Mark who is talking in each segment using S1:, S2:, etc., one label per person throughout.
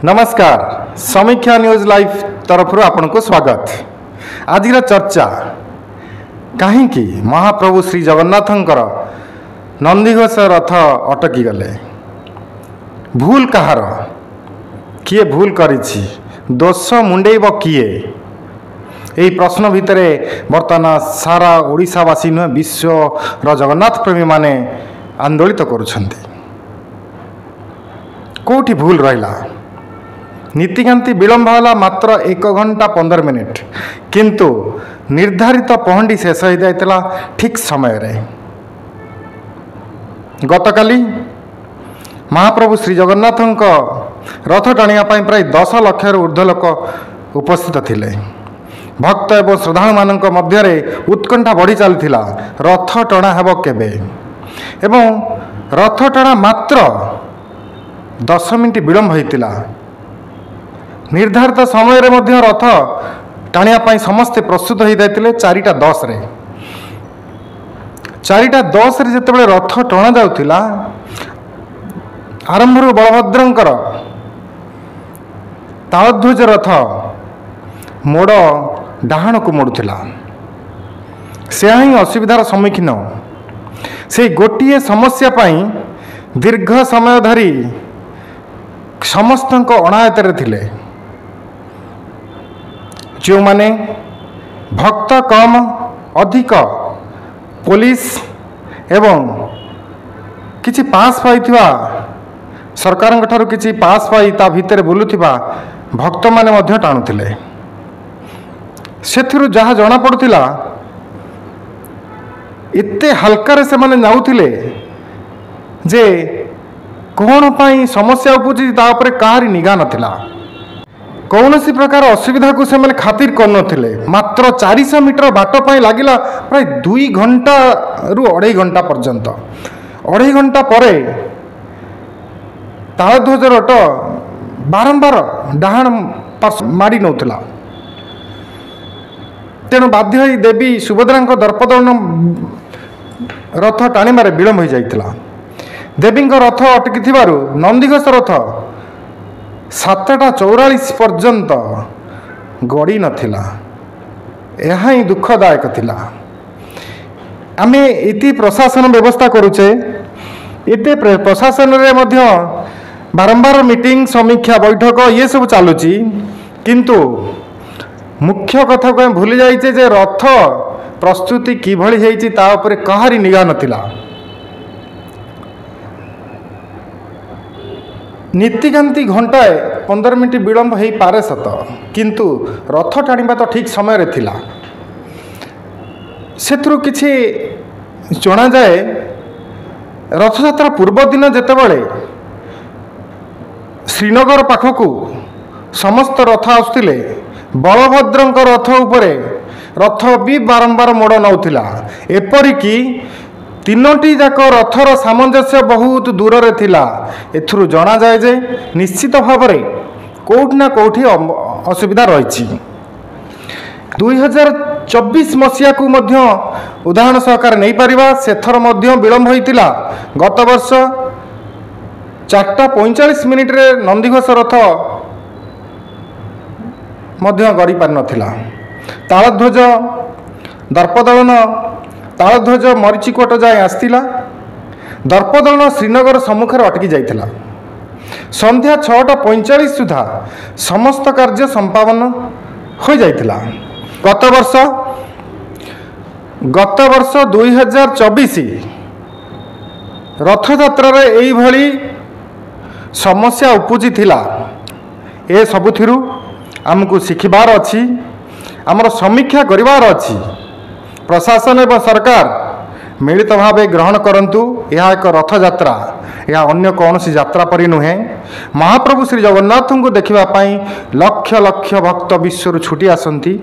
S1: नमस्कार समीक्षा news live तरफ आपको स्वागत। आज चर्चा कहीं महाप्रभु श्री जगन्नाथंकर नंदीघोष रथ अटकी गले, भूल कहार, किए भूल करिछि, दोष मुंडेब किए? यही प्रश्न भितर बर्तमान सारा ओडिशावासी नुहे विश्वर जगन्नाथ प्रेमी माने आंदोलित करुछन्ति। कोठी भूल रहिला? नीतिकांति विलंब होला मात्र 1 घंटा 15 मिनिट, किंतु निर्धारित पहंडी शेष हो जाता ठीक समय रे। गतकाली महाप्रभु श्री जगन्नाथंक रथ टाणिया प्राय 10 लाख ऊर्ध्व लोक उपस्थित थिले। भक्त एवं श्रद्धालु मानक मध्य उत्कंठा बढ़ी चलता रथ टणा हेब केबे, एवं रथ टणा मात्र 10 मिनिट विलंब होता। निर्धारित समय रे मध्य रथ टाणिया समस्ते प्रस्तुत हो जाते 4:10 रे। 4:10 रे जिते रथ टणा जाउथिला, आरंभ बलभद्रंकर तालध्वज रथ मोड़ डाहाण को मोड़ुला। से ही असुविधार सम्मुखीन। से गोटे समस्या पाई दीर्घ समय धरी समस्त अणायत थिले। जो माने भक्त कम अधिक पुलिस एवं किछि पास पाइथिबा सरकार ठारू किछि पास पाई ता भितर बुलुथिबा भक्त माने मध्य टाणुथिले। सेथिरु जहा जना पड़ुथिला एते हल्का से माने जाउथिले जे कौन पाई समस्या उपजी ता उपरे काहारी निगा नथिला। कौन सी प्रकार असुविधा को से मैंने खातिर कर नथिले। मात्र 400 मीटर बाट पाई लागिला प्राय 2 घंटा रु 2.5 घंटा पर्यंत। 2.5 घंटा परे तालध्वज रथ बारंबार डाहाण मारी नौथिला। तेणु बाध्य होई देवी सुभद्रा दर्पदलन रथ टाणिबार विलंब हो जाइतिला। देवी रथ अटकी थिबारु नंदीघोष रथ 7:44 पर्यंत गड़ी नथिला। यह ही दुखदायक थिला। आमे इति प्रशासन व्यवस्था करुचे, इते प्रशासन रे मध्य बारंबार मीटिंग समीक्षा बैठक ये सब चलुची, किंतु मुख्य कथा को भूली जाइए जे रथ प्रस्तुति किभली हेइची ता उपरे कहारी निगा नथिला। नीतिकांति घंटाए 15 मिनिट विलंब हो पारे सत, किंतु रथ टाणिबा तो ठीक समय रे थिला। सेथुरु किछि जणा जाए रथयात्रा पूर्व दिन जेतेबेले श्रीनगर पाखकू समस्त रथ आसुथिले, बलभद्रंक रथ उपरे रथ भी बारंबार मोड़ नौथिला। एपरिकी 3टी जाक रथर सामंजस्य बहुत दूर रे थिला। एथुरु जना जाए जे निश्चित भाव में कोठी ना कोठी असुविधा रही। 2024 मसीहा को मध्य उदाहरण सहकार नहीं पारिबा। सेथर मध्य विलंब होइतिला। गत वर्ष 4:45 मिनिट रे नंदीघोष रथ मध्य गड़ी पार नथिला। तालध्वज दर्पदलन तालध्वज मरीचिकोट जाए आसला। दर्पदलन श्रीनगर सम्मुखें अटकी जाइथिला। संध्या 6:45 सुधा समस्त कार्य संपादन हो जाइथिला। गत वर्ष 2024 रथयात्रा रे एई भली समस्या उपजी थिला। ए सबुथिरु आमको शिखिबार अछि, आमर समीक्षा करिवार अछि। प्रशासन एवं सरकार मिलित भाव ग्रहण करंतु। यह एक रथ यात्रा, यह अन्य कौन सी यात्रा परि नुहे। महाप्रभु श्री जगन्नाथ को देखापी लक्ष लक्ष भक्त विश्व छुटी आसती।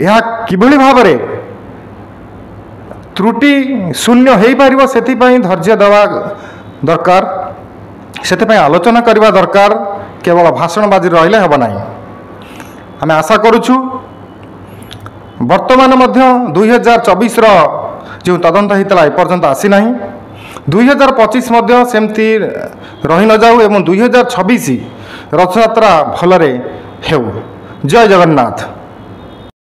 S1: यह किभली भाव में त्रुटि शून्य हो पार से धैर्य देवा दरकार, से आलोचना करने दरकार। केवल भाषणबाजी रहिले हेब नहीं। आम आशा करुछु वर्तमान 2024 जो तदंत होता एपर्यंत आसी ना। 2025 सेमती रही न जाऊ एवं 2026 ରଥଯାତ୍ରା ଭଲରେ ହେଉ। ଜୟ ଜଗନ୍ନାଥ।